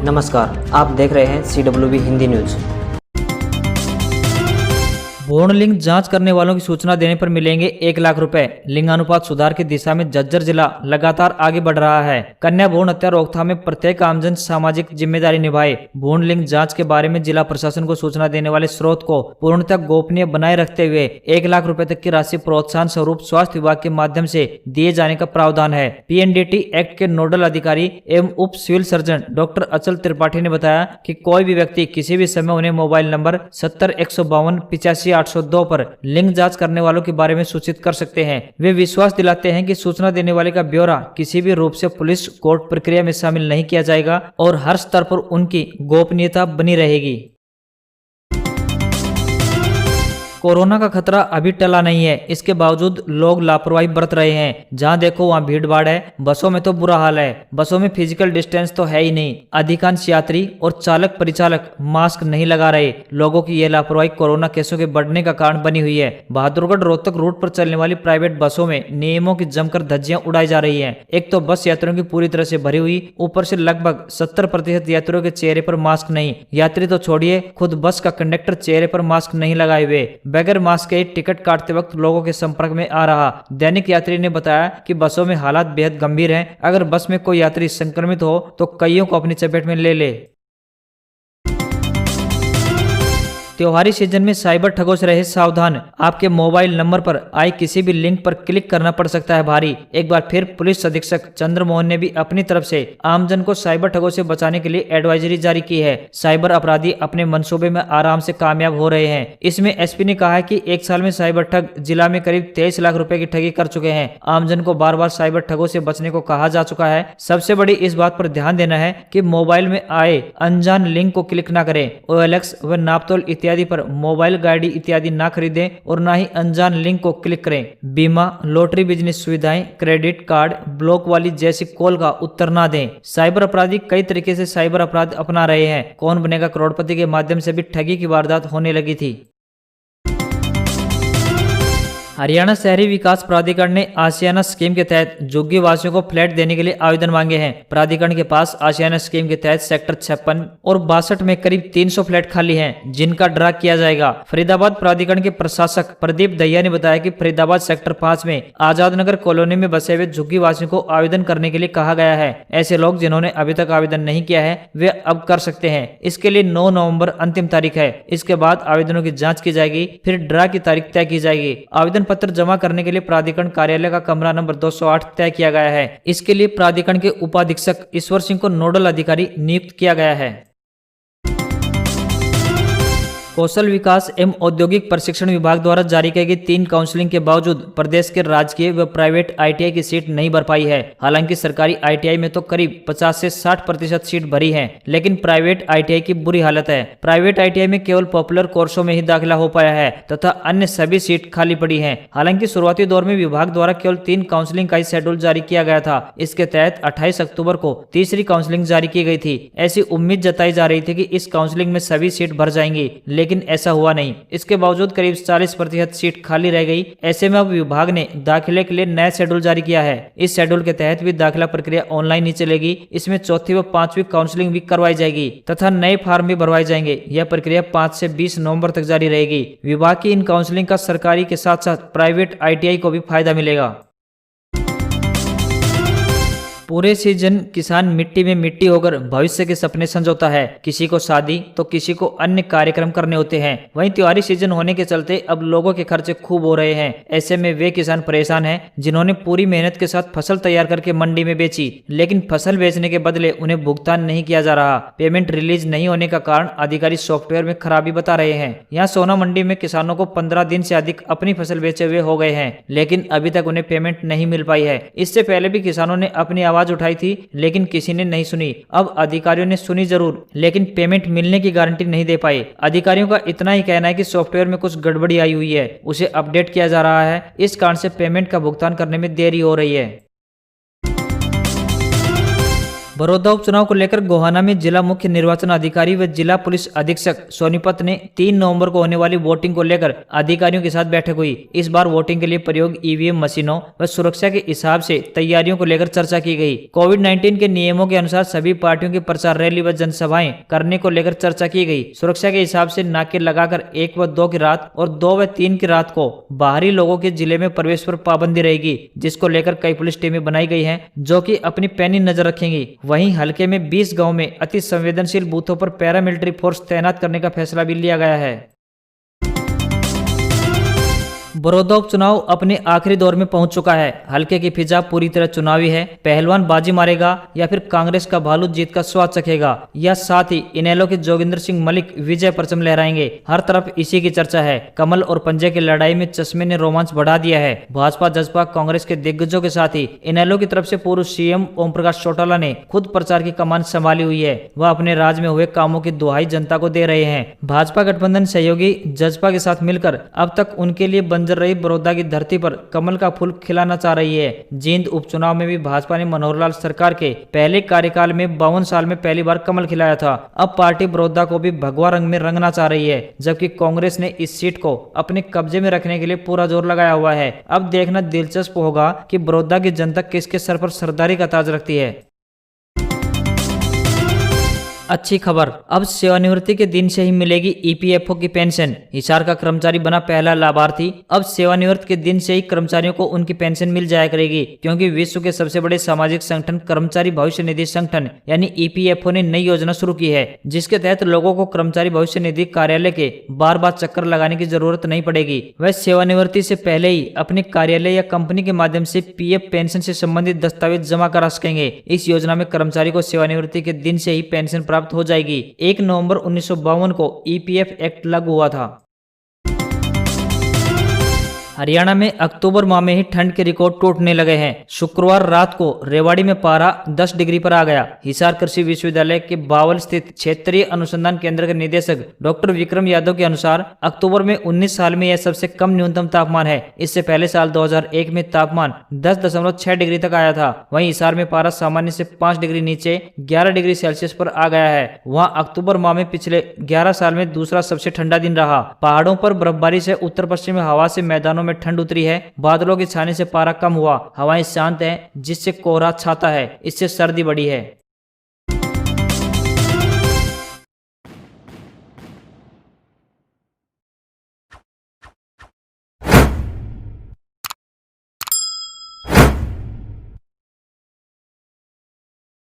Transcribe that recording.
नमस्कार, आप देख रहे हैं CWB हिंदी न्यूज। भ्रूण लिंग जांच करने वालों की सूचना देने पर मिलेंगे 1 लाख रुपए। लिंगानुपात सुधार की दिशा में झज्जर जिला लगातार आगे बढ़ रहा है। कन्या भ्रूण हत्या रोकथाम में प्रत्येक आमजन सामाजिक जिम्मेदारी निभाए। भ्रूण लिंग जांच के बारे में जिला प्रशासन को सूचना देने वाले स्रोत को पूर्णतः गोपनीय बनाए रखते हुए 1 लाख रुपए तक की राशि प्रोत्साहन स्वरूप स्वास्थ्य विभाग के माध्यम से दिए जाने का प्रावधान है। PNDT एक्ट के नोडल अधिकारी एवं उप सिविल सर्जन डॉक्टर अचल त्रिपाठी ने बताया कि कोई भी व्यक्ति किसी भी समय उन्हें मोबाइल नंबर 70 152 85 802 पर लिंग जांच करने वालों के बारे में सूचित कर सकते हैं। वे विश्वास दिलाते हैं कि सूचना देने वाले का ब्यौरा किसी भी रूप से पुलिस कोर्ट प्रक्रिया में शामिल नहीं किया जाएगा और हर स्तर पर उनकी गोपनीयता बनी रहेगी। कोरोना का खतरा अभी टला नहीं है, इसके बावजूद लोग लापरवाही बरत रहे हैं। जहां देखो वहां भीड़ भाड़ है। बसों में तो बुरा हाल है। बसों में फिजिकल डिस्टेंस तो है ही नहीं। अधिकांश यात्री और चालक परिचालक मास्क नहीं लगा रहे। लोगों की यह लापरवाही कोरोना केसों के बढ़ने का कारण बनी हुई है। बहादुरगढ़ रोहतक रूट पर चलने वाली प्राइवेट बसों में नियमों की जमकर धज्जियां उड़ाई जा रही है। एक तो बस यात्रियों की पूरी तरह से भरी हुई, ऊपर से लगभग 70% यात्रियों के चेहरे पर मास्क नहीं। यात्री तो छोड़िए, खुद बस का कंडक्टर चेहरे पर मास्क नहीं लगाए हुए बगैर मास्क के टिकट काटते वक्त लोगों के संपर्क में आ रहा। दैनिक यात्री ने बताया कि बसों में हालात बेहद गंभीर हैं। अगर बस में कोई यात्री संक्रमित हो तो कईयों को अपनी चपेट में ले ले। त्योहारी सीजन में साइबर ठगों से रहे सावधान। आपके मोबाइल नंबर पर आए किसी भी लिंक पर क्लिक करना पड़ सकता है भारी। एक बार फिर पुलिस अधीक्षक चंद्रमोहन ने भी अपनी तरफ से आमजन को साइबर ठगों से बचाने के लिए एडवाइजरी जारी की है। साइबर अपराधी अपने मंसूबे में आराम से कामयाब हो रहे हैं। इसमें SP ने कहा है कि 1 साल में साइबर ठग जिला में करीब 23 लाख रुपए की ठगी कर चुके हैं। आमजन को बार बार साइबर ठगों से बचने को कहा जा चुका है। सबसे बड़ी इस बात पर ध्यान देना है कि मोबाइल में आए अनजान लिंक को क्लिक न करें। OLX व नापतोल इत्यादि पर मोबाइल गाड़ी इत्यादि ना खरीदें और ना ही अनजान लिंक को क्लिक करें। बीमा, लॉटरी, बिजनेस सुविधाएं, क्रेडिट कार्ड, ब्लॉक वाली जैसी कॉल का उत्तर ना दें। साइबर अपराधी कई तरीके से साइबर अपराध अपना रहे हैं। कौन बनेगा करोड़पति के माध्यम से भी ठगी की वारदात होने लगी थी। हरियाणा शहरी विकास प्राधिकरण ने आशियाना स्कीम के तहत झुग्गी वासियों को फ्लैट देने के लिए आवेदन मांगे हैं। प्राधिकरण के पास आशियाना स्कीम के तहत सेक्टर 56 और 62 में करीब 300 फ्लैट खाली हैं, जिनका ड्रा किया जाएगा। फरीदाबाद प्राधिकरण के प्रशासक प्रदीप दहिया ने बताया कि फरीदाबाद सेक्टर 5 में आजाद नगर कॉलोनी में बसे हुए झुग्गी वासियों को आवेदन करने के लिए कहा गया है। ऐसे लोग जिन्होंने अभी तक आवेदन नहीं किया है वे अब कर सकते हैं। इसके लिए 9 नवम्बर अंतिम तारीख है। इसके बाद आवेदनों की जाँच की जाएगी, फिर ड्रा की तारीख तय की जाएगी। आवेदन पत्र जमा करने के लिए प्राधिकरण कार्यालय का कमरा नंबर 208 तय किया गया है। इसके लिए प्राधिकरण के उपाधीक्षक ईश्वर सिंह को नोडल अधिकारी नियुक्त किया गया है। कौशल विकास एवं औद्योगिक प्रशिक्षण विभाग द्वारा जारी की गई 3 काउंसलिंग के बावजूद प्रदेश के राजकीय व प्राइवेट ITI की सीट नहीं भर पाई है। हालांकि सरकारी ITI में तो करीब 50 से 60% सीट भरी है, लेकिन प्राइवेट ITI की बुरी हालत है। प्राइवेट ITI में केवल पॉपुलर कोर्सों में ही दाखिला हो पाया है तथा अन्य सभी सीट खाली पड़ी है। हालांकि शुरुआती दौर में विभाग द्वारा केवल 3 काउंसलिंग का ही शेड्यूल जारी किया गया था। इसके तहत 28 अक्टूबर को तीसरी काउंसलिंग जारी की गई थी। ऐसी उम्मीद जताई जा रही थी कि इस काउंसलिंग में सभी सीट भर जाएंगी, लेकिन ऐसा हुआ नहीं। इसके बावजूद करीब 40% सीट खाली रह गई। ऐसे में अब विभाग ने दाखिले के लिए नया शेड्यूल जारी किया है। इस शेड्यूल के तहत भी दाखिला प्रक्रिया ऑनलाइन ही चलेगी। इसमें चौथी व 5वीं काउंसलिंग भी करवाई जाएगी तथा नए फॉर्म भी भरवाए जाएंगे। यह प्रक्रिया 5 से 20 नवंबर तक जारी रहेगी। विभाग की इन काउंसलिंग का सरकारी के साथ साथ प्राइवेट ITI को भी फायदा मिलेगा। पूरे सीजन किसान मिट्टी में मिट्टी होकर भविष्य के सपने संजोता है। किसी को शादी तो किसी को अन्य कार्यक्रम करने होते हैं। वहीं त्योहारी सीजन होने के चलते अब लोगों के खर्चे खूब हो रहे हैं। ऐसे में वे किसान परेशान हैं जिन्होंने पूरी मेहनत के साथ फसल तैयार करके मंडी में बेची, लेकिन फसल बेचने के बदले उन्हें भुगतान नहीं किया जा रहा। पेमेंट रिलीज नहीं होने का कारण अधिकारी सॉफ्टवेयर में खराबी बता रहे हैं। यहाँ सोना मंडी में किसानों को 15 दिन से अधिक अपनी फसल बेचे हुए हो गए हैं, लेकिन अभी तक उन्हें पेमेंट नहीं मिल पाई है। इससे पहले भी किसानों ने अपनी आवाज उठाई थी, लेकिन किसी ने नहीं सुनी। अब अधिकारियों ने सुनी जरूर, लेकिन पेमेंट मिलने की गारंटी नहीं दे पाए। अधिकारियों का इतना ही कहना है कि सॉफ्टवेयर में कुछ गड़बड़ी आई हुई है, उसे अपडेट किया जा रहा है। इस कारण से पेमेंट का भुगतान करने में देरी हो रही है। बड़ौदा उपचुनाव को लेकर गोहाना में जिला मुख्य निर्वाचन अधिकारी व जिला पुलिस अधीक्षक सोनीपत ने 3 नवंबर को होने वाली वोटिंग को लेकर अधिकारियों के साथ बैठक हुई। इस बार वोटिंग के लिए प्रयोग ईवीएम मशीनों व सुरक्षा के हिसाब से तैयारियों को लेकर चर्चा की गई। कोविड-19 के नियमों के अनुसार सभी पार्टियों की प्रचार रैली व जनसभाएं करने को लेकर चर्चा की गई। सुरक्षा के हिसाब से नाके लगाकर 1 व 2 की रात और 2 व 3 की रात को बाहरी लोगों के जिले में प्रवेश पर पाबंदी रहेगी, जिसको लेकर कई पुलिस टीमें बनाई गई हैं जो कि अपनी पैनी नजर रखेंगी। वहीं हल्के में 20 गांव में अति संवेदनशील बूथों पर पैरामिलिट्री फोर्स तैनात करने का फैसला भी लिया गया है। बड़ौदा उपचुनाव अपने आखिरी दौर में पहुंच चुका है। हल्के की फिजा पूरी तरह चुनावी है। पहलवान बाजी मारेगा या फिर कांग्रेस का भालू जीत का स्वाद चखेगा, या साथ ही इनेलो के जोगिंदर सिंह मलिक विजय परचम लहराएंगे। हर तरफ इसी की चर्चा है। कमल और पंजे की लड़ाई में चश्मे ने रोमांच बढ़ा दिया है। भाजपा जसपा कांग्रेस के दिग्गजों के साथ ही इनेलो की तरफ से पूर्व सीएम ओम प्रकाश चौटाला ने खुद प्रचार की कमान संभाली हुई है। वह अपने राज्य में हुए कामों की दुहाई जनता को दे रहे हैं। भाजपा गठबंधन सहयोगी जसपा के साथ मिलकर अब तक उनके लिए बंजर रही बड़ौदा की धरती पर कमल का फूल खिलाना चाह रही है। जींद उपचुनाव में भी भाजपा ने मनोहर लाल सरकार के पहले कार्यकाल में 52 साल में पहली बार कमल खिलाया था। अब पार्टी बड़ौदा को भी भगवा रंग में रंगना चाह रही है, जबकि कांग्रेस ने इस सीट को अपने कब्जे में रखने के लिए पूरा जोर लगाया हुआ है। अब देखना दिलचस्प होगा कि बड़ौदा की जनता किसके सर पर सरदारी का ताज रखती है। अच्छी खबर, अब सेवानिवृत्ति के दिन से ही मिलेगी ईपीएफओ की पेंशन। हिसार का कर्मचारी बना पहला लाभार्थी। अब सेवानिवृत्ति के दिन से ही कर्मचारियों को उनकी पेंशन मिल जाया करेगी, क्योंकि विश्व के सबसे बड़े सामाजिक संगठन कर्मचारी भविष्य निधि संगठन यानी ईपीएफओ ने नई योजना शुरू की है, जिसके तहत लोगों को कर्मचारी भविष्य निधि कार्यालय के बार बार चक्कर लगाने की जरूरत नहीं पड़ेगी। वह सेवानिवृत्ति से पहले ही अपने कार्यालय या कंपनी के माध्यम से पीएफ पेंशन से संबंधित दस्तावेज जमा करा सकेंगे। इस योजना में कर्मचारी को सेवानिवृत्ति के दिन से ही पेंशन प्राप्त हो जाएगी। 1 नवंबर 1952 को ईपीएफ एक्ट लागू हुआ था। हरियाणा में अक्टूबर माह में ही ठंड के रिकॉर्ड टूटने लगे हैं। शुक्रवार रात को रेवाड़ी में पारा 10 डिग्री पर आ गया। हिसार कृषि विश्वविद्यालय के बावल स्थित क्षेत्रीय अनुसंधान केंद्र के निदेशक डॉक्टर विक्रम यादव के अनुसार अक्टूबर में 19 साल में यह सबसे कम न्यूनतम तापमान है। इससे पहले साल 2001 में तापमान 10.6 डिग्री तक आया था। वहीं हिसार में पारा सामान्य से 5 डिग्री नीचे 11 डिग्री सेल्सियस पर आ गया है। वहां अक्टूबर माह में पिछले 11 साल में दूसरा सबसे ठंडा दिन रहा। पहाड़ों पर बर्फबारी से उत्तर पश्चिमी हवा से मैदानों में ठंड उतरी है। बादलों के छाने से पारा कम हुआ। हवाएं शांत हैं, जिससे कोहरा छाता है। इससे सर्दी बढ़ी है।